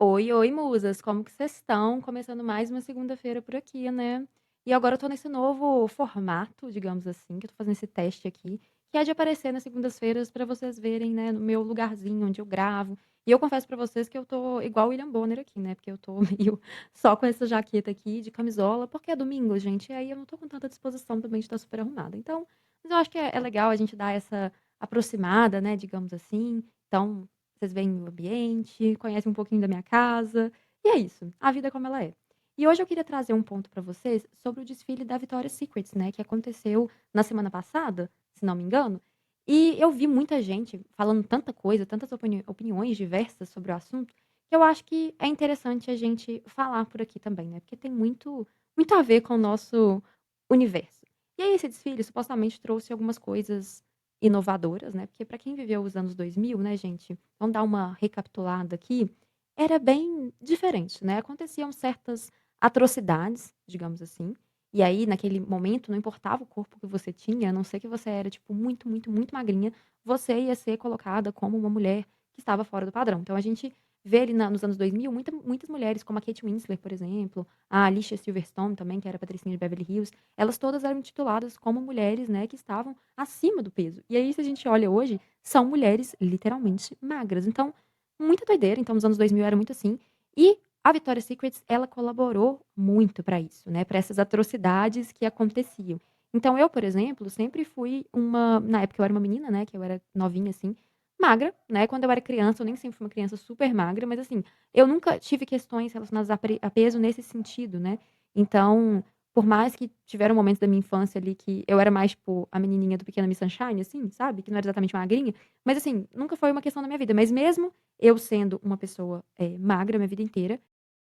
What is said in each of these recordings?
Oi, oi, musas, como que vocês estão? Começando mais uma segunda-feira por aqui, né? E agora eu tô nesse novo formato, digamos assim, que eu tô fazendo esse teste aqui, que é de aparecer nas segundas-feiras pra vocês verem, né, no meu lugarzinho onde eu gravo. E eu confesso pra vocês que eu tô igual o William Bonner aqui, né? Porque eu tô meio só com essa jaqueta aqui de camisola, porque é domingo, gente, e aí eu não tô com tanta disposição também de estar super arrumada. Então, mas eu acho que é legal a gente dar essa aproximada, né, digamos assim. Então, vocês veem o ambiente, conhecem um pouquinho da minha casa, e é isso, a vida como ela é. E hoje eu queria trazer um ponto para vocês sobre o desfile da Victoria's Secrets, né, que aconteceu na semana passada, se não me engano, e eu vi muita gente falando tanta coisa, tantas opiniões diversas sobre o assunto, que eu acho que é interessante a gente falar por aqui também, né, porque tem muito a ver com o nosso universo. E aí esse desfile supostamente trouxe algumas coisas inovadoras, né, porque para quem viveu os anos 2000, né, gente, vamos dar uma recapitulada aqui, era bem diferente, né, aconteciam certas atrocidades, digamos assim, e aí naquele momento não importava o corpo que você tinha, a não ser que você era, tipo, muito, muito, muito magrinha, você ia ser colocada como uma mulher que estava fora do padrão. Então a gente vê ali nos anos 2000 muitas mulheres, como a Kate Winslet, por exemplo, a Alicia Silverstone também, que era a patricinha de Beverly Hills, elas todas eram intituladas como mulheres, né, que estavam acima do peso. E aí, se a gente olha hoje, são mulheres literalmente magras. Então, muita doideira. Então, nos anos 2000 era muito assim. E a Victoria's Secrets, ela colaborou muito para isso, né, para essas atrocidades que aconteciam. Então eu, por exemplo, sempre fui na época eu era uma menina, né, que eu era novinha assim, magra, né, quando eu era criança, eu nem sempre fui uma criança super magra, mas assim, eu nunca tive questões relacionadas a peso nesse sentido, né. Então, por mais que tiveram momentos da minha infância ali que eu era mais, tipo, a menininha do Pequena Miss Sunshine, assim, sabe, que não era exatamente magrinha, mas assim, nunca foi uma questão da minha vida. Mas mesmo eu sendo uma pessoa, magra a minha vida inteira,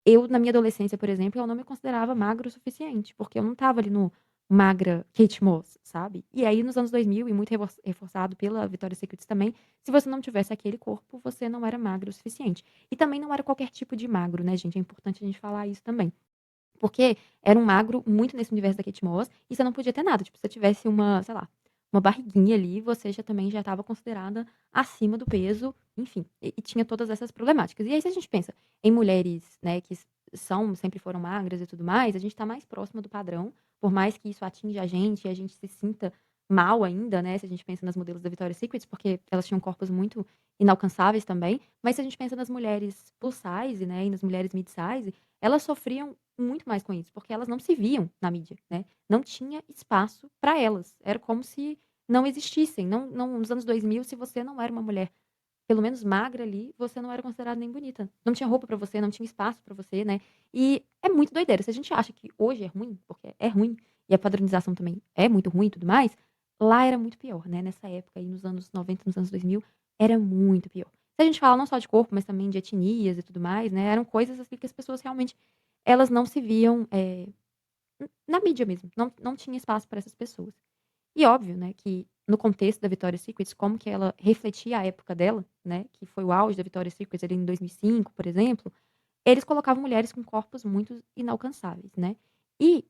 eu na minha adolescência, por exemplo, eu não me considerava magra o suficiente, porque eu não estava ali no magra Kate Moss, sabe. E aí nos anos 2000 e muito reforçado pela Victoria's Secret também, se você não tivesse aquele corpo, você não era magra o suficiente. E também não era qualquer tipo de magro, né, gente, é importante a gente falar isso também. Porque era um magro muito nesse universo da Kate Moss, e você não podia ter nada, tipo, se você tivesse uma, sei lá, uma barriguinha ali, você já estava considerada acima do peso, enfim, e tinha todas essas problemáticas. E aí se a gente pensa em mulheres, né, que sempre foram magras e tudo mais, a gente tá mais próxima do padrão, por mais que isso atinja a gente e a gente se sinta mal ainda, né, se a gente pensa nas modelos da Victoria's Secret, porque elas tinham corpos muito inalcançáveis também, mas se a gente pensa nas mulheres plus size, né, e nas mulheres mid size, elas sofriam muito mais com isso, porque elas não se viam na mídia, né, não tinha espaço para elas, era como se não existissem, não nos anos 2000, se você não era uma mulher, pelo menos magra ali, você não era considerada nem bonita, não tinha roupa para você, não tinha espaço para você, né, e é muito doideira, se a gente acha que hoje é ruim, porque é ruim, e a padronização também é muito ruim e tudo mais, lá era muito pior, né, nessa época aí nos anos 90, nos anos 2000, era muito pior. Se a gente fala não só de corpo, mas também de etnias e tudo mais, né, eram coisas assim que as pessoas realmente elas não se viam, na mídia mesmo, não tinha espaço para essas pessoas. E óbvio, né, que no contexto da Victoria's Secret, como que ela refletia a época dela, né, que foi o auge da Victoria's Secret ali em 2005, por exemplo, eles colocavam mulheres com corpos muito inalcançáveis, né. E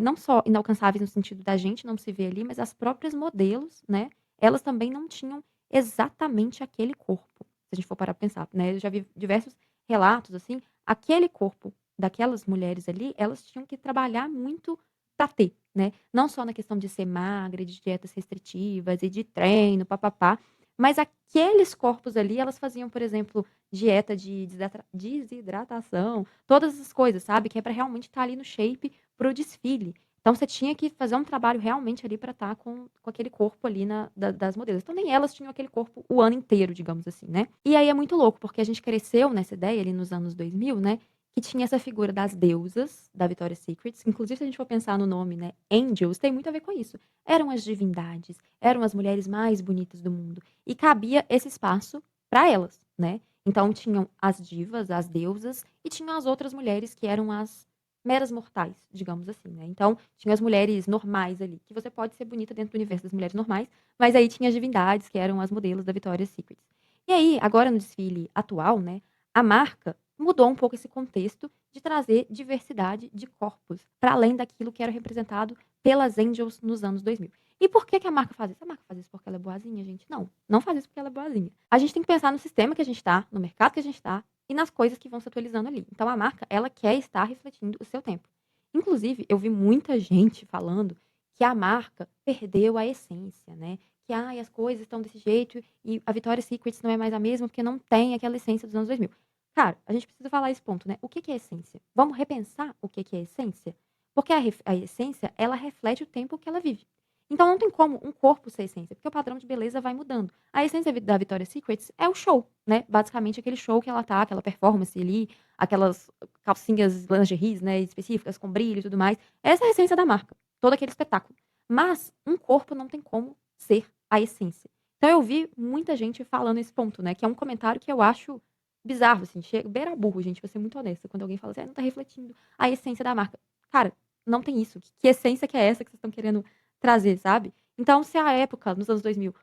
não só inalcançáveis no sentido da gente não se ver ali, mas as próprias modelos, né, elas também não tinham exatamente aquele corpo, se a gente for parar pra pensar, né. Eu já vi diversos relatos, assim, aquele corpo daquelas mulheres ali, elas tinham que trabalhar muito pra ter, né. Não só na questão de ser magra, de dietas restritivas e de treino, pá-pá-pá, mas aqueles corpos ali, elas faziam, por exemplo, dieta de desidratação, todas essas coisas, sabe, que é pra realmente estar ali no shape para o desfile. Então você tinha que fazer um trabalho realmente ali para estar com aquele corpo ali das modelos. Então nem elas tinham aquele corpo o ano inteiro, digamos assim, né. E aí é muito louco, porque a gente cresceu nessa ideia ali nos anos 2000, né, que tinha essa figura das deusas da Victoria's Secrets, inclusive se a gente for pensar no nome, né, Angels, tem muito a ver com isso. Eram as divindades, eram as mulheres mais bonitas do mundo, e cabia esse espaço para elas, né. Então tinham as divas, as deusas, e tinham as outras mulheres que eram as meras mortais, digamos assim, né. Então, tinha as mulheres normais ali, que você pode ser bonita dentro do universo das mulheres normais, mas aí tinha as divindades, que eram as modelos da Victoria's Secret. E aí, agora no desfile atual, né, a marca mudou um pouco esse contexto de trazer diversidade de corpos, para além daquilo que era representado pelas Angels nos anos 2000. E por que que a marca faz isso? A marca faz isso porque ela é boazinha, gente? Não, não faz isso porque ela é boazinha. A gente tem que pensar no sistema que a gente tá, no mercado que a gente tá, e nas coisas que vão se atualizando ali. Então a marca, ela quer estar refletindo o seu tempo. Inclusive, eu vi muita gente falando que a marca perdeu a essência, né? Que ai, as coisas estão desse jeito e a Victoria's Secret não é mais a mesma porque não tem aquela essência dos anos 2000. Cara, a gente precisa falar esse ponto, né? O que que é essência? Vamos repensar o que que é essência? Porque a essência, ela reflete o tempo que ela vive. Então não tem como um corpo ser essência, porque o padrão de beleza vai mudando. A essência da Victoria's Secret é o show, né? Basicamente aquele show que ela tá, aquela performance ali, aquelas calcinhas lingeries, né, específicas com brilho e tudo mais. Essa é a essência da marca, todo aquele espetáculo. Mas um corpo não tem como ser a essência. Então eu vi muita gente falando esse ponto, né, que é um comentário que eu acho bizarro, assim, chega beira burro, gente, vou ser muito honesta, quando alguém fala assim: "Ah, não tá refletindo a essência da marca". Cara, não tem isso. Que essência que é essa que vocês estão querendo trazer, sabe? Então, se a época, nos anos 2000,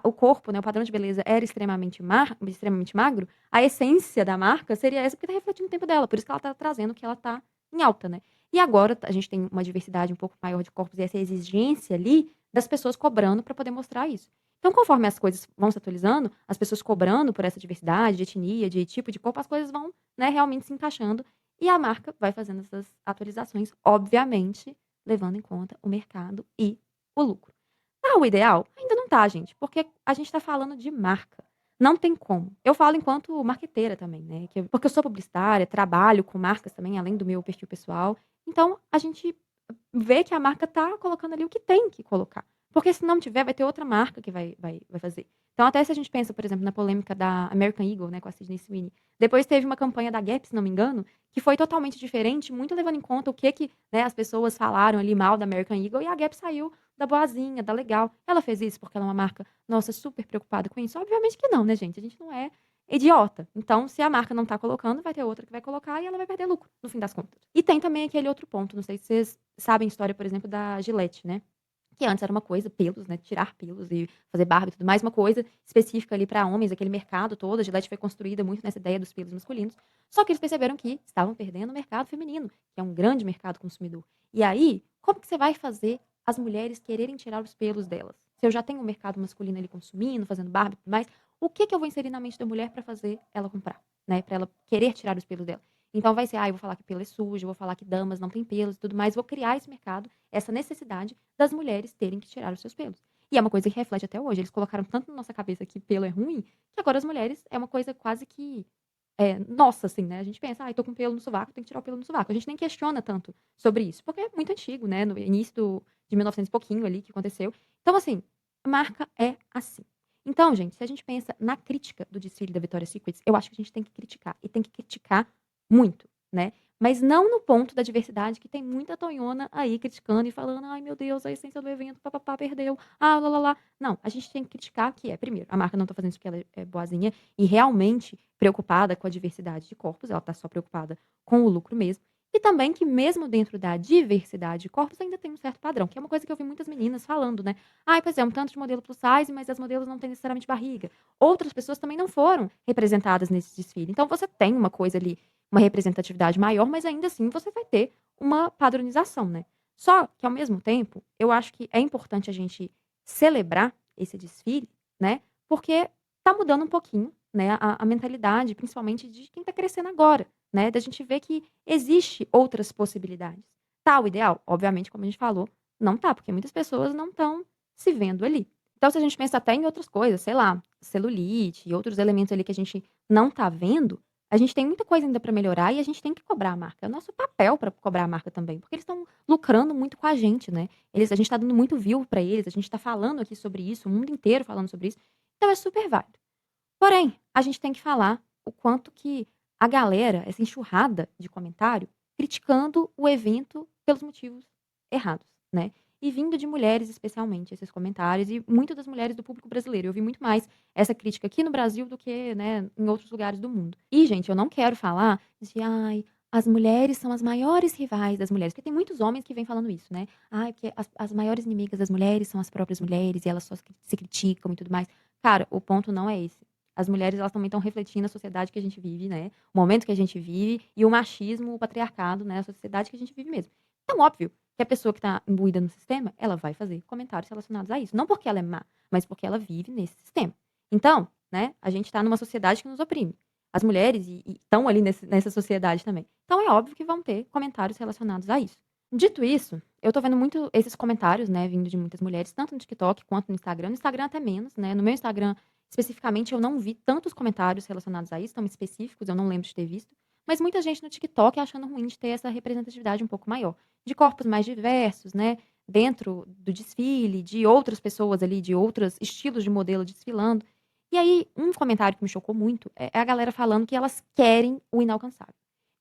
o corpo, né, o padrão de beleza era extremamente magro, a essência da marca seria essa, porque tá refletindo o tempo dela, por isso que ela tá trazendo que ela tá em alta, né. E agora a gente tem uma diversidade um pouco maior de corpos e essa exigência ali das pessoas cobrando pra poder mostrar isso. Então, conforme as coisas vão se atualizando, as pessoas cobrando por essa diversidade de etnia, de tipo de corpo, as coisas vão, né, realmente se encaixando e a marca vai fazendo essas atualizações, obviamente, levando em conta o mercado e o lucro. Tá o ideal? Ainda não tá, gente, porque a gente tá falando de marca. Não tem como. Eu falo enquanto marqueteira também, né, porque eu sou publicitária, trabalho com marcas também, além do meu perfil pessoal. Então, a gente vê que a marca tá colocando ali o que tem que colocar. Porque se não tiver, vai ter outra marca que vai fazer. Então, até se a gente pensa, por exemplo, na polêmica da American Eagle, né, com a Sydney Sweeney. Depois teve uma campanha da Gap, se não me engano, que foi totalmente diferente, muito levando em conta o que, né, as pessoas falaram ali mal da American Eagle, e a Gap saiu da boazinha, da legal. Ela fez isso porque ela é uma marca, nossa, super preocupada com isso? Obviamente que não, né, gente? A gente não é idiota. Então, se a marca não tá colocando, vai ter outra que vai colocar e ela vai perder lucro, no fim das contas. E tem também aquele outro ponto, não sei se vocês sabem a história, por exemplo, da Gillette, né? Que antes era uma coisa, pelos, né? Tirar pelos e fazer barba e tudo mais, uma coisa específica ali pra homens, aquele mercado todo. A Gillette foi construída muito nessa ideia dos pelos masculinos. Só que eles perceberam que estavam perdendo o mercado feminino, que é um grande mercado consumidor. E aí, como que você vai fazer as mulheres quererem tirar os pelos delas? Se eu já tenho um mercado masculino ali consumindo, fazendo barba e tudo mais, o que que eu vou inserir na mente da mulher pra fazer ela comprar, né? Pra ela querer tirar os pelos dela. Então vai ser, eu vou falar que pelo é sujo, eu vou falar que damas não têm pelos e tudo mais, vou criar esse mercado, essa necessidade das mulheres terem que tirar os seus pelos. E é uma coisa que reflete até hoje. Eles colocaram tanto na nossa cabeça que pelo é ruim, que agora as mulheres é uma coisa quase que nossa, assim, né? A gente pensa, tô com pelo no sovaco, tem que tirar o pelo no sovaco. A gente nem questiona tanto sobre isso, porque é muito antigo, né? No início de 1900 e pouquinho ali que aconteceu. Então, assim, a marca é assim. Então, gente, se a gente pensa na crítica do desfile da Victoria's Secret, eu acho que a gente tem que criticar. E tem que criticar muito, né? Mas não no ponto da diversidade, que tem muita tonhona aí criticando e falando: "Ai, meu Deus, a essência do evento, pá perdeu. Ah, lá-lá-lá". Não, a gente tem que criticar que primeiro, a marca não tá fazendo isso porque ela é boazinha e realmente preocupada com a diversidade de corpos, ela tá só preocupada com o lucro mesmo. E também que mesmo dentro da diversidade de corpos ainda tem um certo padrão, que é uma coisa que eu vi muitas meninas falando, né: "Ai, pois é, um tanto de modelo plus size, mas as modelos não têm necessariamente barriga". Outras pessoas também não foram representadas nesse desfile. Então você tem uma coisa ali, uma representatividade maior, mas ainda assim você vai ter uma padronização, né. Só que ao mesmo tempo, eu acho que é importante a gente celebrar esse desfile, né, porque tá mudando um pouquinho, né, a mentalidade, principalmente de quem tá crescendo agora, né, da gente ver que existe outras possibilidades. Tá o ideal? Obviamente, como a gente falou, não tá, porque muitas pessoas não estão se vendo ali. Então se a gente pensa até em outras coisas, sei lá, celulite e outros elementos ali que a gente não tá vendo, a gente tem muita coisa ainda pra melhorar e a gente tem que cobrar a marca. É o nosso papel pra cobrar a marca também, porque eles estão lucrando muito com a gente, né. A gente tá dando muito view pra eles, a gente tá falando aqui sobre isso, o mundo inteiro falando sobre isso, então é super válido. Porém, a gente tem que falar o quanto que a galera, essa enxurrada de comentário, criticando o evento pelos motivos errados, né. E vindo de mulheres especialmente, esses comentários, e muito das mulheres do público brasileiro. Eu vi muito mais essa crítica aqui no Brasil do que, né, em outros lugares do mundo. E, gente, eu não quero falar de: "Ai, as mulheres são as maiores rivais das mulheres", porque tem muitos homens que vêm falando isso, né. "Ai, porque as maiores inimigas das mulheres são as próprias mulheres e elas só se criticam e tudo mais". Cara, o ponto não é esse. As mulheres, elas também estão refletindo a sociedade que a gente vive, né, o momento que a gente vive e o machismo, o patriarcado, né, a sociedade que a gente vive mesmo. Então, óbvio que a pessoa que está imbuída no sistema, ela vai fazer comentários relacionados a isso, não porque ela é má, mas porque ela vive nesse sistema. Então, né, a gente está numa sociedade que nos oprime. as mulheres e estão ali nessa sociedade também. Então é óbvio que vão ter comentários relacionados a isso. Dito isso, eu tô vendo muito esses comentários, né, vindo de muitas mulheres, tanto no TikTok quanto no Instagram. No Instagram até menos, né, no meu Instagram, especificamente, eu não vi tantos comentários relacionados a isso, tão específicos, eu não lembro de ter visto. Mas muita gente no TikTok achando ruim de ter essa representatividade um pouco maior, de corpos mais diversos, né, dentro do desfile, de outras pessoas ali, de outros estilos de modelo desfilando. E aí, um comentário que me chocou muito é a galera falando que elas querem o inalcançável.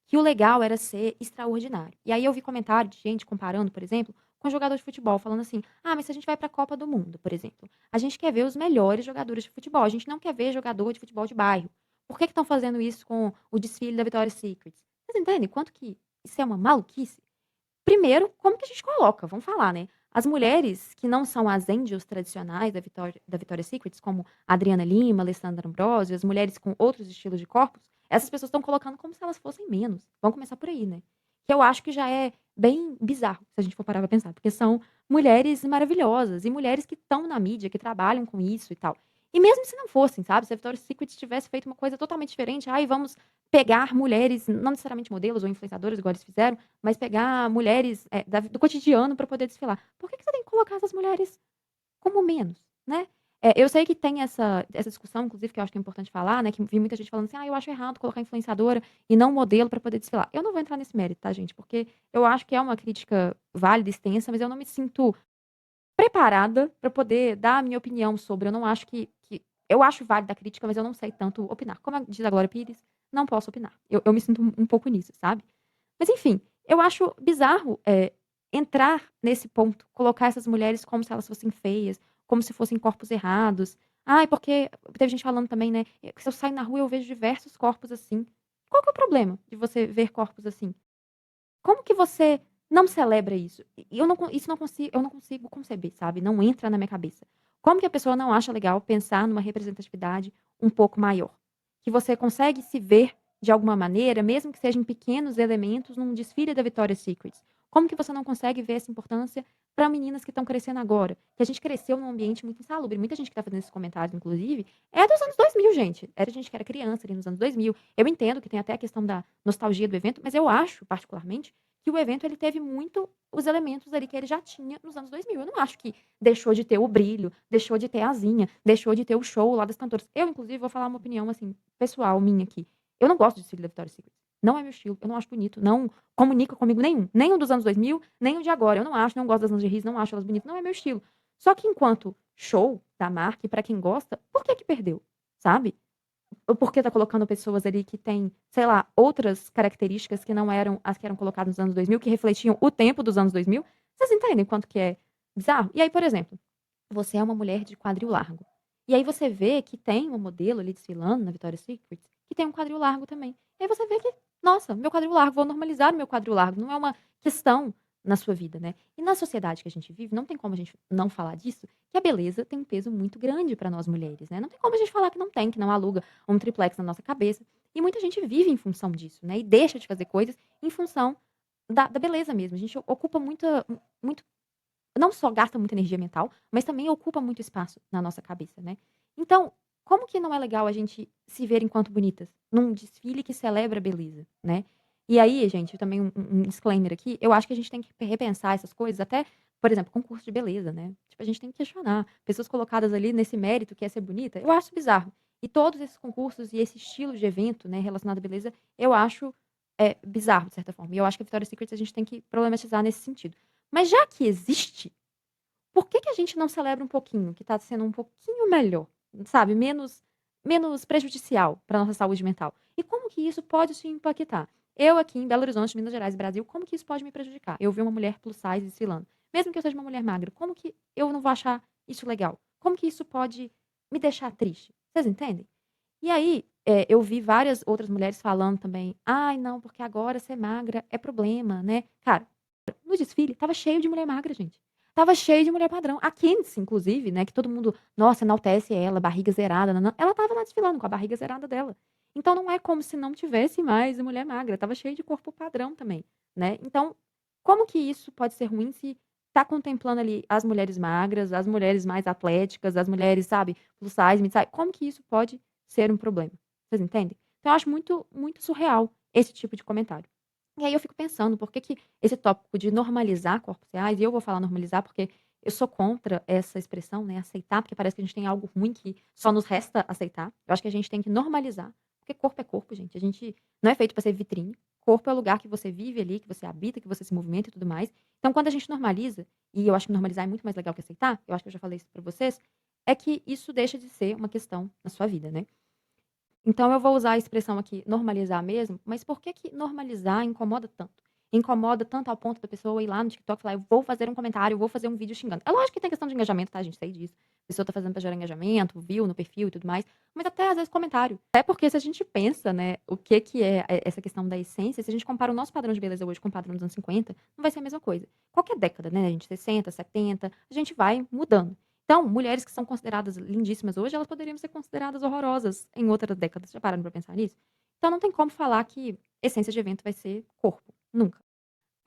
Que o legal era ser extraordinário. E aí eu vi comentário de gente comparando, por exemplo, com jogador de futebol, falando assim: "Ah, mas se a gente vai pra Copa do Mundo, por exemplo, a gente quer ver os melhores jogadores de futebol, a gente não quer ver jogador de futebol de bairro. Por que estão fazendo isso com o desfile da Victoria's Secret?" Vocês entendem quanto que isso é uma maluquice? Primeiro, como que a gente coloca? Vamos falar, né. As mulheres que não são as angels tradicionais da Victoria's Secrets, como a Adriana Lima, Alessandra Ambrosio, as mulheres com outros estilos de corpos, essas pessoas estão colocando como se elas fossem menos. Vamos começar por aí, né. Que eu acho que já é bem bizarro, se a gente for parar pra pensar, porque são mulheres maravilhosas e mulheres que estão na mídia, que trabalham com isso e tal. E mesmo se não fossem, sabe, se a Victoria's Secret tivesse feito uma coisa totalmente diferente, "Ai, vamos pegar mulheres", não necessariamente modelos ou influenciadoras, igual eles fizeram, mas pegar mulheres, do cotidiano para poder desfilar. Por que que você tem que colocar essas mulheres como menos, né? Eu sei que tem essa discussão, inclusive, que eu acho que é importante falar, né, que vi muita gente falando assim: "Ah, eu acho errado colocar influenciadora e não modelo para poder desfilar". Eu não vou entrar nesse mérito, tá, gente, porque eu acho que é uma crítica válida, extensa, mas eu não me sinto preparada para poder dar a minha opinião sobre. Eu não acho que eu acho válida a crítica, mas eu não sei tanto opinar. Como diz a Glória Pires, não posso opinar. Eu me sinto um pouco nisso, sabe? Mas enfim, eu acho bizarro, entrar nesse ponto, colocar essas mulheres como se elas fossem feias, como se fossem corpos errados. Ai, porque teve gente falando também, né, que se eu sair na rua eu vejo diversos corpos assim. Qual que é o problema de você ver corpos assim? Como que você não celebra isso? E eu não con isso não consi eu não consigo conceber, sabe, não entra na minha cabeça. Como que a pessoa não acha legal pensar numa representatividade um pouco maior? Que você consegue se ver de alguma maneira, mesmo que seja em pequenos elementos, num desfile da Victoria's Secrets. Como que você não consegue ver essa importância para meninas que estão crescendo agora? Que a gente cresceu num ambiente muito insalubre. Muita gente que tá fazendo esses comentários, inclusive, é dos anos 2000, gente. Era gente que era criança ali nos anos 2000. Eu entendo que tem até a questão da nostalgia do evento, mas eu acho, particularmente, que o evento ele teve muito os elementos ali que ele já tinha nos anos 2000. Eu não acho que deixou de ter o brilho, deixou de ter a asinha, deixou de ter o show lá das cantoras. Eu, inclusive, vou falar uma opinião, assim, pessoal minha aqui. Eu não gosto do desfile da Victoria's Secret. Não é meu estilo, eu não acho bonito, não comunica comigo nenhum. Nem o dos anos 2000, nem o de agora. Eu não acho, não gosto das lingeries, não acho elas bonitas, não é meu estilo. Só que enquanto show da marca e pra quem gosta, por que que perdeu? Sabe? Ou porque tá colocando pessoas ali que têm, sei lá, outras características que não eram as que eram colocadas nos anos 2000, que refletiam o tempo dos anos 2000. Vocês entendem quanto que é bizarro? E aí, por exemplo, você é uma mulher de quadril largo. E aí você vê que tem um modelo ali desfilando na Victoria's Secret, que tem um quadril largo também. E aí você vê que, nossa, meu quadril largo, vou normalizar o meu quadril largo. Não é uma questão na sua vida, né? E na sociedade que a gente vive, não tem como a gente não falar disso, que a beleza tem um peso muito grande para nós mulheres, né? Não tem como a gente falar que não tem, que não aluga um triplex na nossa cabeça. E muita gente vive em função disso, né? E deixa de fazer coisas em função da beleza mesmo. A gente ocupa muito, não só gasta muita energia mental, mas também ocupa muito espaço na nossa cabeça, né. Então, como que não é legal a gente se ver enquanto bonitas, num desfile que celebra a beleza, né. E aí, gente, também um disclaimer aqui, eu acho que a gente tem que repensar essas coisas, até, por exemplo, concurso de beleza, né. Tipo, a gente tem que questionar, pessoas colocadas ali nesse mérito que é ser bonita, eu acho bizarro. E todos esses concursos e esse estilo de evento, né, relacionado à beleza, eu acho, bizarro de certa forma. E eu acho que a Victoria's Secret a gente tem que problematizar nesse sentido. Mas já que existe, por que que a gente não celebra um pouquinho, que tá sendo um pouquinho melhor, sabe, menos prejudicial pra nossa saúde mental? E como que isso pode te impactar? Eu aqui em Belo Horizonte, Minas Gerais, Brasil, como que isso pode me prejudicar? Eu ver uma mulher plus size desfilando, mesmo que eu seja uma mulher magra, como que eu não vou achar isso legal? Como que isso pode me deixar triste? Vocês entendem? E aí, eu vi várias outras mulheres falando também: "Ai, não, porque agora ser magra é problema, né". Cara, no desfile estava cheio de mulher magra, gente. Estava cheio de mulher padrão. A Candice, inclusive, né, que todo mundo, nossa, enaltece ela, barriga zerada, nã ela estava lá desfilando com a barriga zerada dela. Então não é como se não tivesse mais mulher magra, estava cheio de corpo padrão também, né. Então, como que isso pode ser ruim se tá contemplando ali as mulheres magras, as mulheres mais atléticas, as mulheres, sabe, plus size, mid size, como que isso pode ser um problema? Vocês entendem? Então eu acho muito, muito surreal esse tipo de comentário. E aí eu fico pensando, por que que esse tópico de normalizar corpos reais, e eu vou falar normalizar porque eu sou contra essa expressão, né, aceitar, porque parece que a gente tem algo ruim que só nos resta aceitar. Eu acho que a gente tem que normalizar, porque corpo é corpo, gente. A gente não é feito para ser vitrine. Corpo é o lugar que você vive ali, que você habita, que você se movimenta e tudo mais. Então, quando a gente normaliza, e eu acho que normalizar é muito mais legal que aceitar, eu acho que eu já falei isso pra vocês, é que isso deixa de ser uma questão na sua vida, né? Então eu vou usar a expressão aqui normalizar mesmo, mas por que que normalizar incomoda tanto? Incomoda tanto ao ponto da pessoa ir lá no TikTok e falar: "Eu vou fazer um comentário, eu vou fazer um vídeo xingando". É lógico que tem questão de engajamento, tá, gente, sei disso. A pessoa tá fazendo pra gerar engajamento, viu no perfil e tudo mais, mas até às vezes comentário. Até porque se a gente pensa, né, o que que é, essa questão da essência, se a gente compara o nosso padrão de beleza hoje com o padrão dos anos 50, não vai ser a mesma coisa. Qualquer década, né, gente, 60, 70, a gente vai mudando. Então, mulheres que são consideradas lindíssimas hoje, elas poderiam ser consideradas horrorosas em outras décadas. Já pararam pra pensar nisso? Então não tem como falar que essência de evento vai ser corpo, nunca.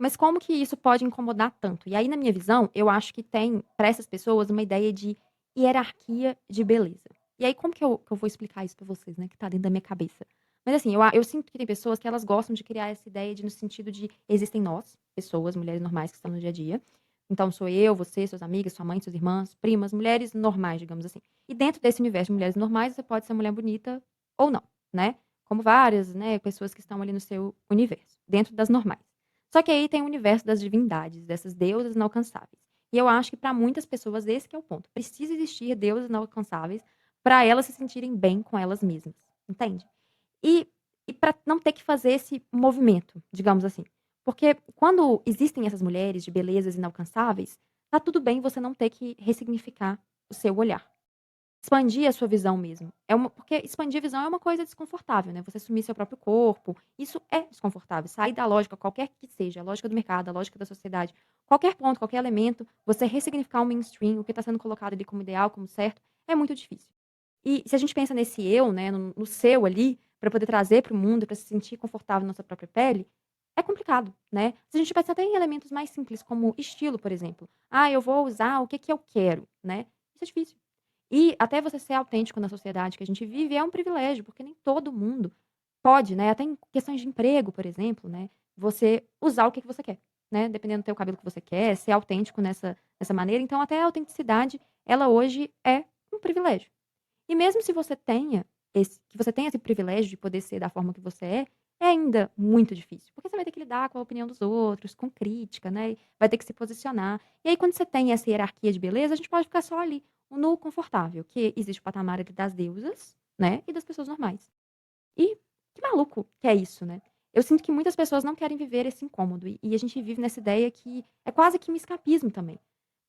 Mas como que isso pode incomodar tanto? E aí, na minha visão, eu acho que tem para essas pessoas uma ideia de hierarquia de beleza. E aí, como que eu vou explicar isso pra vocês, né, que tá dentro da minha cabeça? Mas assim, eu sinto que tem pessoas que elas gostam de criar essa ideia de no sentido de existem nós, pessoas, mulheres normais que estão no dia a dia. Então sou eu, você, suas amigas, sua mãe, suas irmãs, primas, mulheres normais, digamos assim. E dentro desse universo de mulheres normais, você pode ser mulher bonita ou não, né? Como várias, né, pessoas que estão ali no seu universo, dentro das normais. Só que aí tem o universo das divindades, dessas deusas inalcançáveis. E eu acho que para muitas pessoas esse que é o ponto. Precisa existir deusas inalcançáveis para elas se sentirem bem com elas mesmas, entende? E e pra não ter que fazer esse movimento, digamos assim. Porque quando existem essas mulheres de belezas inalcançáveis, tá tudo bem você não ter que ressignificar o seu olhar. Expandir a sua visão mesmo. Porque expandir a visão é uma coisa desconfortável, né, você assumir seu próprio corpo, isso é desconfortável. Sair da lógica, qualquer que seja, a lógica do mercado, a lógica da sociedade, qualquer ponto, qualquer elemento, você ressignificar o mainstream, o que está sendo colocado ali como ideal, como certo, é muito difícil. E se a gente pensa nesse eu, né, no seu ali, para poder trazer para o mundo, para se sentir confortável na sua própria pele, é complicado, né. Se a gente pensar até em elementos mais simples, como estilo, por exemplo. "Ah, eu vou usar o que que eu quero", né. Isso é difícil. E até você ser autêntico na sociedade que a gente vive é um privilégio, porque nem todo mundo pode, né, até em questões de emprego, por exemplo, né, você usar o que que você quer, né, dependendo do teu cabelo que você quer, ser autêntico nessa maneira. Então até a autenticidade, ela hoje é um privilégio. E mesmo se você tenha esse privilégio de poder ser da forma que você é ainda muito difícil, porque você vai ter que lidar com a opinião dos outros, com crítica, né, e vai ter que se posicionar. E aí quando você tem essa hierarquia de beleza, a gente pode ficar só ali, no confortável, que existe o patamar ali das deusas, né, e das pessoas normais. E que maluco que é isso, né. Eu sinto que muitas pessoas não querem viver esse incômodo, e a gente vive nessa ideia que é quase que um escapismo também.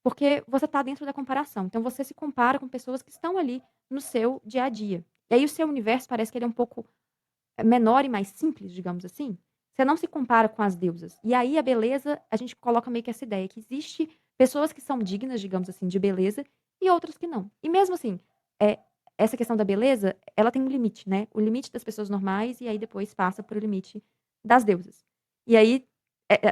Porque você tá dentro da comparação, então você se compara com pessoas que estão ali no seu dia a dia. E aí o seu universo parece que ele é um pouco, menor e mais simples, digamos assim. Você não se compara com as deusas. E aí a beleza, a gente coloca meio que essa ideia que existe pessoas que são dignas, digamos assim, de beleza e outras que não. E mesmo assim, é essa questão da beleza, ela tem um limite, né, o limite das pessoas normais e aí depois passa para o limite das deusas. E aí,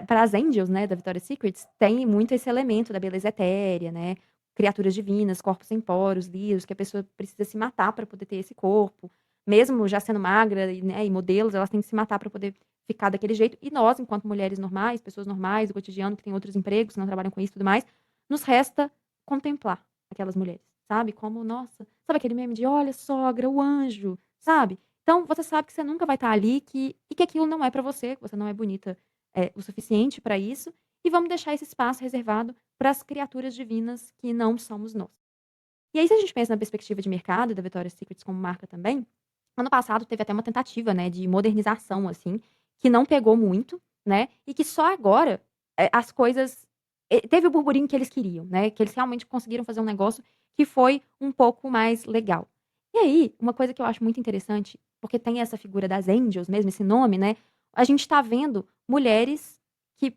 para as angels, né, da Victoria's Secrets, tem muito esse elemento da beleza etérea, né, criaturas divinas, corpos sem poros, lisos, que a pessoa precisa se matar para poder ter esse corpo. Mesmo já sendo magra e, né, e modelos, elas têm que se matar para poder ficar daquele jeito. E nós, enquanto mulheres normais, pessoas normais do cotidiano, que têm outros empregos, que não trabalham com isso e tudo mais, nos resta contemplar aquelas mulheres, sabe? Como, nossa, sabe aquele meme de: "Olha, sogra, o anjo", sabe? Então você sabe que você nunca vai estar ali, que aquilo não é pra você, que você não é bonita, o suficiente pra isso, e vamos deixar esse espaço reservado para as criaturas divinas que não somos nós. E aí, se a gente pensa na perspectiva de mercado da Victoria's Secrets como marca também, ano passado teve até uma tentativa, né, de modernização, assim, que não pegou muito, né, e que só agora, as coisas teve o burburinho que eles queriam, né, que eles realmente conseguiram fazer um negócio que foi um pouco mais legal. E aí, uma coisa que eu acho muito interessante, porque tem essa figura das angels mesmo, esse nome, né, a gente tá vendo mulheres que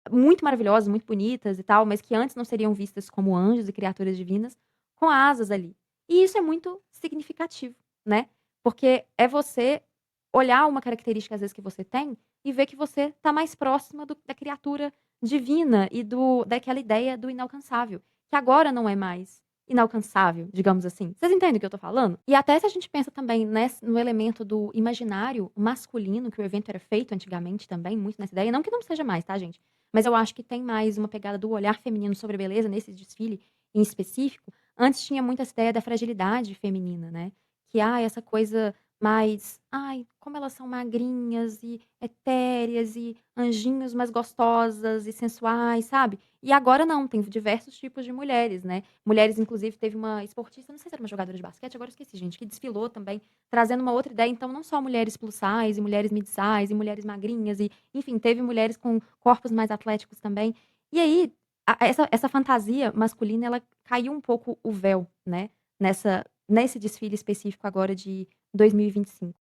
muito maravilhosas, muito bonitas e tal, mas que antes não seriam vistas como anjos e criaturas divinas, com asas ali. E isso é muito significativo, né, porque é você olhar uma característica, às vezes, que você tem e ver que você tá mais próxima da criatura divina e daquela ideia do inalcançável, que agora não é mais. inalcançável, digamos assim. Vocês entendem o que eu tô falando? E até se a gente pensa também no elemento do imaginário masculino, que o evento era feito antigamente também, muito nessa ideia, não que não seja mais, tá, gente? Mas eu acho que tem mais uma pegada do olhar feminino sobre a beleza nesse desfile em específico. Antes tinha muito essa ideia da fragilidade feminina, né? Que, essa coisa mais, como elas são magrinhas e etéreas e anjinhos mais gostosas e sensuais, sabe? E agora não, tem diversos tipos de mulheres, né? Mulheres, inclusive, teve uma esportista, não sei se era uma jogadora de basquete, agora eu esqueci, gente, que desfilou também, trazendo uma outra ideia. Então, não só mulheres plus size, e mulheres mid size, e mulheres magrinhas, e, enfim, teve mulheres com corpos mais atléticos também. E aí, essa fantasia masculina, ela caiu um pouco o véu, né? Nesse desfile específico agora de 2025.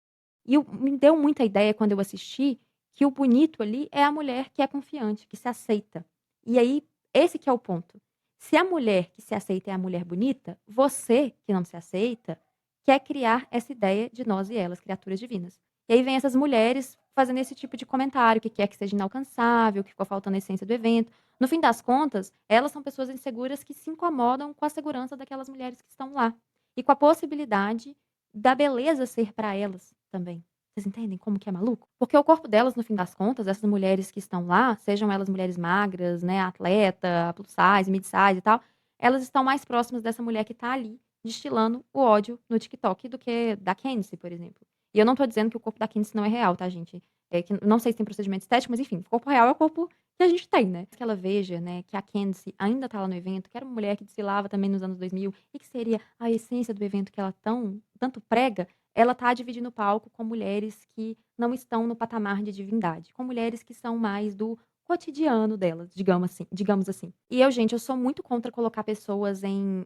Me deu muita ideia quando eu assisti que o bonito ali é a mulher que é confiante, que se aceita. E aí, esse que é o ponto. Se a mulher que se aceita é a mulher bonita, você, que não se aceita, quer criar essa ideia de nós e elas, criaturas divinas. E aí vem essas mulheres fazendo esse tipo de comentário, que quer que seja inalcançável, que ficou faltando a essência do evento. No fim das contas, elas são pessoas inseguras que se incomodam com a segurança daquelas mulheres que estão lá. E com a possibilidade da beleza ser para elas também. Vocês entendem como que é maluco? Porque o corpo delas, no fim das contas, essas mulheres que estão lá, sejam elas mulheres magras, né, atleta, plus size, mid size e tal, elas estão mais próximas dessa mulher que tá ali destilando o ódio no TikTok do que da Candice, por exemplo. E eu não tô dizendo que o corpo da Candice não é real, tá, gente? É que não sei se tem procedimento estético, mas enfim, o corpo real é o corpo que a gente tem, né? Que ela veja, né, que a Candice ainda tá lá no evento, que era uma mulher que desfilava também nos anos 2000 e que seria a essência do evento que ela tanto prega, ela tá dividindo o palco com mulheres que não estão no patamar de divindade, com mulheres que são mais do cotidiano delas, digamos assim. E eu, gente, eu sou muito contra colocar pessoas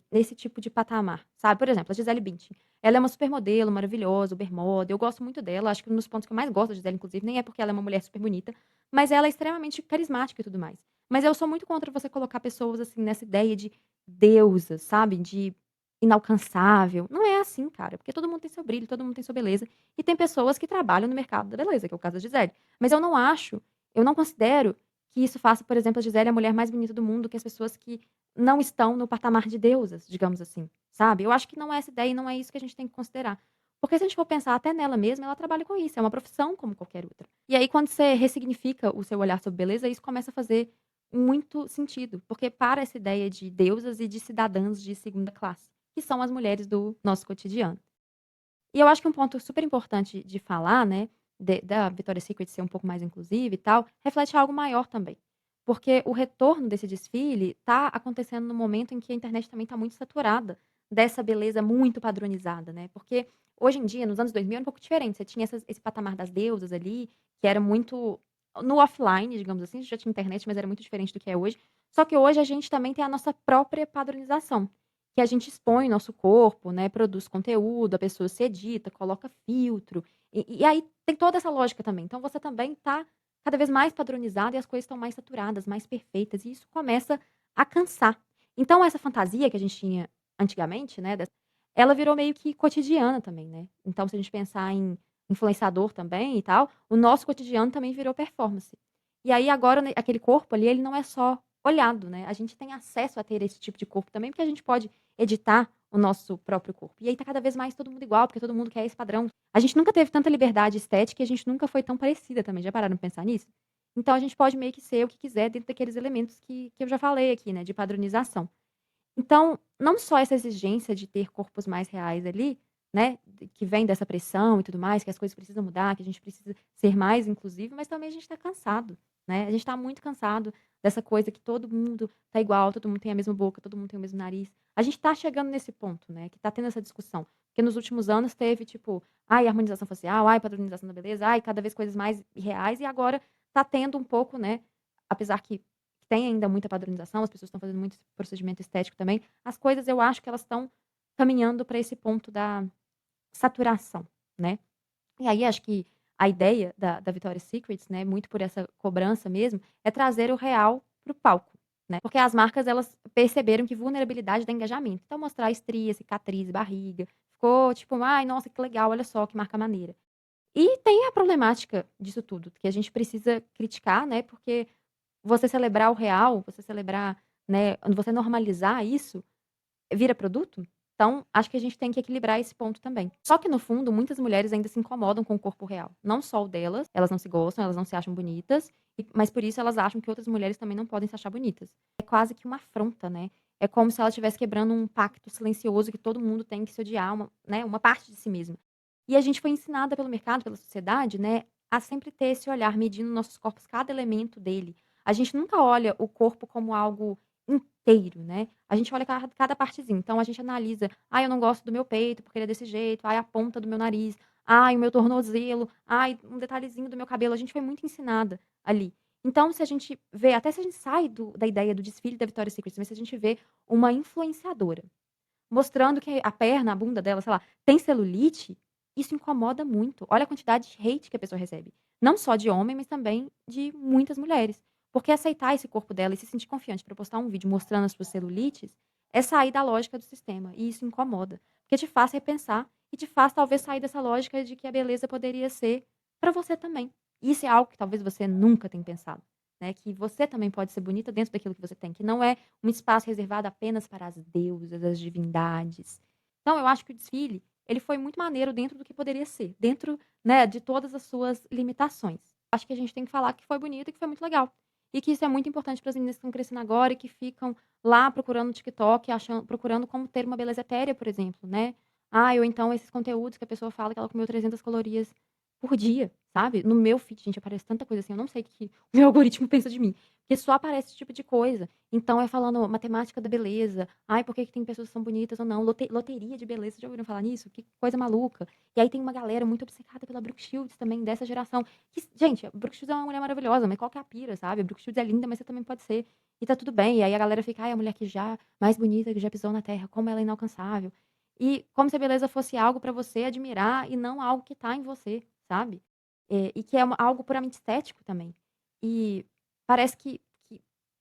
nesse tipo de patamar, sabe? Por exemplo, a Gisele Bündchen. Ela é uma supermodelo maravilhosa, ubermoda, eu gosto muito dela, acho que um dos pontos que eu mais gosto da Gisele, inclusive, nem é porque ela é uma mulher super bonita, mas ela é extremamente carismática e tudo mais. Mas eu sou muito contra você colocar pessoas, assim, nessa ideia de deusas, sabe? De inalcançável. Não é assim, cara, porque todo mundo tem seu brilho, todo mundo tem sua beleza, e tem pessoas que trabalham no mercado da beleza, que é o caso da Gisele. Mas eu não considero que isso faça, por exemplo, a Gisele a mulher mais bonita do mundo que as pessoas que não estão no patamar de deusas, digamos assim, sabe? Eu acho que não é essa ideia e não é isso que a gente tem que considerar. Porque se a gente for pensar até nela mesma, ela trabalha com isso, é uma profissão como qualquer outra. E aí, quando você ressignifica o seu olhar sobre beleza, isso começa a fazer muito sentido, porque para essa ideia de deusas e de cidadãs de segunda classe, que são as mulheres do nosso cotidiano. E eu acho que um ponto super importante de falar, né, da Victoria's Secret ser um pouco mais inclusiva e tal, reflete algo maior também. Porque o retorno desse desfile tá acontecendo no momento em que a internet também tá muito saturada dessa beleza muito padronizada, né? Porque hoje em dia, nos anos 2000, era um pouco diferente. Você tinha esse patamar das deusas ali, que era muito no offline, digamos assim, já tinha internet, mas era muito diferente do que é hoje. Só que hoje a gente também tem a nossa própria padronização. Que a gente expõe nosso corpo, né, produz conteúdo, a pessoa se edita, coloca filtro, e aí tem toda essa lógica também. Então você também tá cada vez mais padronizado e as coisas estão mais saturadas, mais perfeitas, e isso começa a cansar. Então essa fantasia que a gente tinha antigamente, né, ela virou meio que cotidiana também, né. Então se a gente pensar em influenciador também e tal, o nosso cotidiano também virou performance. E aí agora, né, aquele corpo ali, ele não é só olhado, né, a gente tem acesso a ter esse tipo de corpo também, porque a gente pode editar o nosso próprio corpo. E aí tá cada vez mais todo mundo igual, porque todo mundo quer esse padrão. A gente nunca teve tanta liberdade estética e a gente nunca foi tão parecida também, já pararam pra pensar nisso? Então a gente pode meio que ser o que quiser dentro daqueles elementos que eu já falei aqui, né, de padronização. Então, não só essa exigência de ter corpos mais reais ali, né, que vem dessa pressão e tudo mais, que as coisas precisam mudar, que a gente precisa ser mais inclusivo, mas também a gente tá cansado, né, a gente tá muito cansado dessa coisa que todo mundo tá igual, todo mundo tem a mesma boca, todo mundo tem o mesmo nariz. A gente tá chegando nesse ponto, né, que tá tendo essa discussão, porque nos últimos anos teve tipo, ai, harmonização facial, ai, padronização da beleza, ai, cada vez coisas mais reais, e agora tá tendo um pouco, né, apesar que tem ainda muita padronização, as pessoas estão fazendo muito procedimento estético também. As coisas eu acho que elas estão caminhando para esse ponto da saturação, né. E aí acho que a ideia da Victoria's Secrets, né, muito por essa cobrança mesmo, é trazer o real para o palco, né. Porque as marcas elas perceberam que vulnerabilidade dá engajamento. Então mostrar estria, cicatriz, barriga, ficou tipo: "Ai, nossa, que legal, olha só que marca maneira". E tem a problemática disso tudo, que a gente precisa criticar, né, porque você celebrar o real, você celebrar, né, você normalizar isso, vira produto. Então, acho que a gente tem que equilibrar esse ponto também. Só que no fundo, muitas mulheres ainda se incomodam com o corpo real. Não só o delas, elas não se gostam, elas não se acham bonitas, mas por isso elas acham que outras mulheres também não podem se achar bonitas. É quase que uma afronta, né? É como se ela estivesse quebrando um pacto silencioso que todo mundo tem que se odiar, né, uma parte de si mesma. E a gente foi ensinada pelo mercado, pela sociedade, né, a sempre ter esse olhar medindo nossos corpos, cada elemento dele. A gente nunca olha o corpo como algo inteiro, né. A gente olha cada partezinha. Então a gente analisa: "Ai, eu não gosto do meu peito, porque ele é desse jeito. Ai, a ponta do meu nariz. Ai, o meu tornozelo. Ai, um detalhezinho do meu cabelo". A gente foi muito ensinada ali. Então se a gente vê até se a gente sai da ideia do desfile da Victoria's Secret, mas se a gente vê uma influenciadora mostrando que a perna, a bunda dela, sei lá, tem celulite, isso incomoda muito. Olha a quantidade de hate que a pessoa recebe. Não só de homem, mas também de muitas mulheres. Porque aceitar esse corpo dela e se sentir confiante pra postar um vídeo mostrando as suas celulites, é sair da lógica do sistema, e isso incomoda. Porque te faz repensar e te faz talvez sair dessa lógica de que a beleza poderia ser pra você também. E isso é algo que talvez você nunca tenha pensado, né, que você também pode ser bonita dentro daquilo que você tem, que não é um espaço reservado apenas para as deusas, as divindades. Então eu acho que o desfile, ele foi muito maneiro dentro do que poderia ser, dentro, né, de todas as suas limitações. Acho que a gente tem que falar que foi bonito e que foi muito legal. E que isso é muito importante para as meninas que estão crescendo agora e que ficam lá procurando no TikTok, procurando como ter uma beleza etérea, por exemplo, né. Ah, ou então esses conteúdos que a pessoa fala que ela comeu 300 calorias por dia, sabe. No meu feed, gente, aparece tanta coisa assim, eu não sei o que o meu algoritmo pensa de mim, porque só aparece esse tipo de coisa. Então é falando matemática da beleza, ai, por que que tem pessoas que são bonitas ou não, loteria de beleza, já ouviram falar nisso? Que coisa maluca. E aí tem uma galera muito obcecada pela Brooke Shields também, dessa geração, que gente, a Brooke Shields é uma mulher maravilhosa, mas qual que é a pira, sabe? A Brooke Shields é linda, mas você também pode ser, e tá tudo bem. E aí a galera fica: "Ai, a mulher que já mais bonita que já pisou na terra, como ela é inalcançável". E como se a beleza fosse algo pra você admirar e não algo que tá em você, sabe? E que é algo puramente estético também. E parece que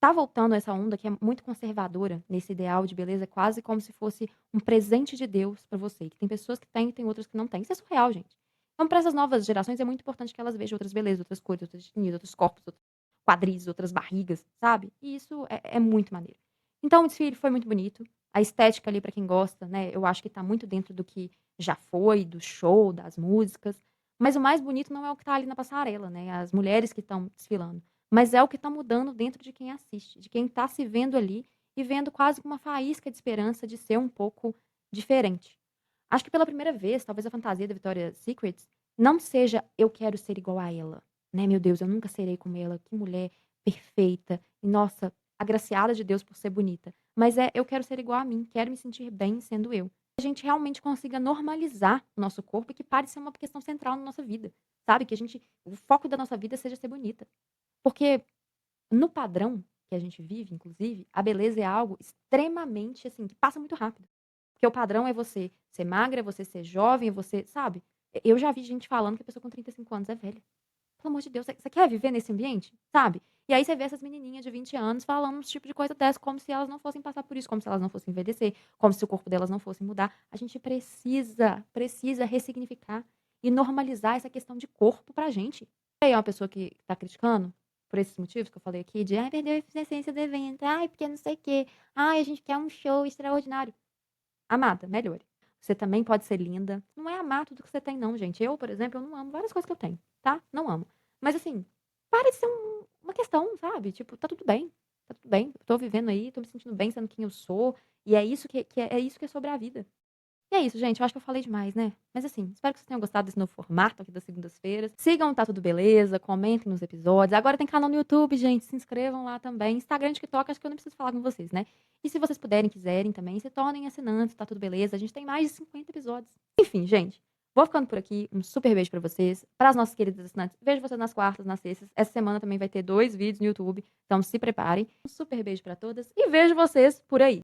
tá voltando essa onda que é muito conservadora nesse ideal de beleza, quase como se fosse um presente de Deus pra você, que tem pessoas que têm e tem outras que não têm. Isso é surreal, gente. Então para essas novas gerações é muito importante que elas vejam outras belezas, outras cores, outras etnias, outros corpos, outros quadris, outras barrigas, sabe. E isso é muito maneiro. Então o desfile foi muito bonito, a estética ali pra quem gosta, né, eu acho que tá muito dentro do que já foi, do show, das músicas, mas o mais bonito não é o que tá ali na passarela, né, as mulheres que estão desfilando, mas é o que tá mudando dentro de quem assiste, de quem tá se vendo ali e vendo quase que uma faísca de esperança de ser um pouco diferente. Acho que pela primeira vez, talvez a fantasia da Victoria's Secret não seja: "Eu quero ser igual a ela", né, "Meu Deus, eu nunca serei como ela, que mulher perfeita e nossa, agraciada de Deus por ser bonita", mas é: "Eu quero ser igual a mim, quero me sentir bem sendo eu". A gente realmente consiga normalizar o nosso corpo e que pare de ser uma questão central na nossa vida, sabe, que o foco da nossa vida seja ser bonita. Porque no padrão que a gente vive, inclusive, a beleza é algo extremamente, assim, que passa muito rápido. Porque o padrão é você ser magra, é você ser jovem, é você, sabe. Eu já vi gente falando que a pessoa com 35 anos é velha. Pelo amor de Deus, você quer viver nesse ambiente? Sabe? E aí você vê essas menininhas de 20 anos falando uns tipo de coisa dessa, como se elas não fossem passar por isso, como se elas não fossem envelhecer, como se o corpo delas não fosse mudar. A gente precisa ressignificar e normalizar essa questão de corpo pra gente. Aí é uma pessoa que tá criticando, por esses motivos que eu falei aqui, de: "Ai, perdeu a essência do evento. Ai, porque não sei o quê. Ai, a gente quer um show extraordinário". Amada, melhore. Você também pode ser linda. Não é amar tudo que você tem não, gente. Eu, por exemplo, eu não amo várias coisas que eu tenho, tá? Não amo. Mas assim, para de ser uma questão, sabe? Tipo, tá tudo bem, tá tudo bem. Eu tô vivendo aí, tô me sentindo bem sendo quem eu sou, e é isso é isso que é sobre a vida. E é isso, gente, eu acho que eu falei demais, né. Mas assim, espero que vocês tenham gostado desse novo formato aqui das segundas-feiras. Sigam o Tá Tudo Beleza, comentem nos episódios. Agora tem canal no YouTube, gente, se inscrevam lá também. Instagram, TikTok, acho que eu não preciso falar com vocês, né. E se vocês puderem, quiserem também, se tornem assinantes, Tá Tudo Beleza, a gente tem mais de 50 episódios. Enfim, gente, vou ficando por aqui, um super beijo pra vocês. Para as nossas queridas assinantes, vejo vocês nas quartas, nas sextas. Essa semana também vai ter 2 vídeos no YouTube, então se preparem. Um super beijo pra todas e vejo vocês por aí.